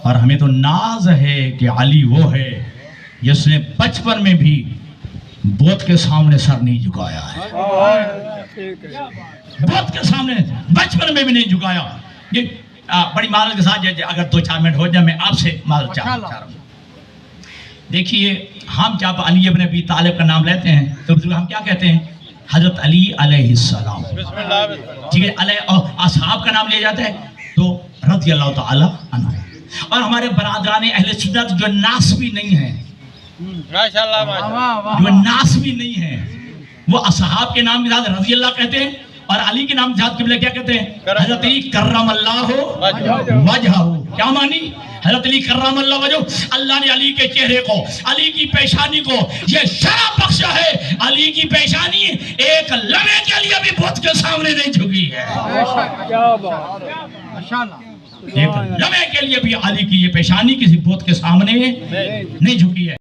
اور ہمیں تو ناز ہے کہ علی وہ ہے جس نے بچپن میں بھی بت کے سامنے سر نہیں جھکایا ہے، بت کے سامنے بچپن میں بھی نہیں جھکایا۔ یہ بڑی معذرت کے ساتھ اگر 2-4 منٹ ہو جائے میں آپ سے معذرت چاہ رہا ہوں۔ دیکھیے ہم جب علی ابن ابی طالب کا نام لیتے ہیں تو ہم کیا کہتے ہیں؟ حضرت علی علیہ السلام، ٹھیک ہے، علیہ اور اصحاب کا نام لیا جاتا ہے تو رضی اللہ تعالی عنہ۔ اور ہمارے برادران اہل سنت جو ناسبی نہیں ہیں، جو ناسبی نہیں ہیں، وہ اصحاب کے نام کے ساتھ رضی اللہ کہتے ہیں اور علی کے نام کے ساتھ قبلہ کیا کہتے ہیں؟ حضرت علی کرم اللہ وجہہ۔ کیا مانی؟ حضرت علی کرم اللہ وجہہ، اللہ نے علی کے چہرے کو، علی کی پیشانی کو یہ شرف بخشا ہے، علی کی پیشانی ایک لمحے کے لیے بھی بت کے سامنے نہیں جھکی ہے، ایک لمحے کے لیے بھی علی کی یہ پیشانی کسی بت کے سامنے نہیں جھکی ہے۔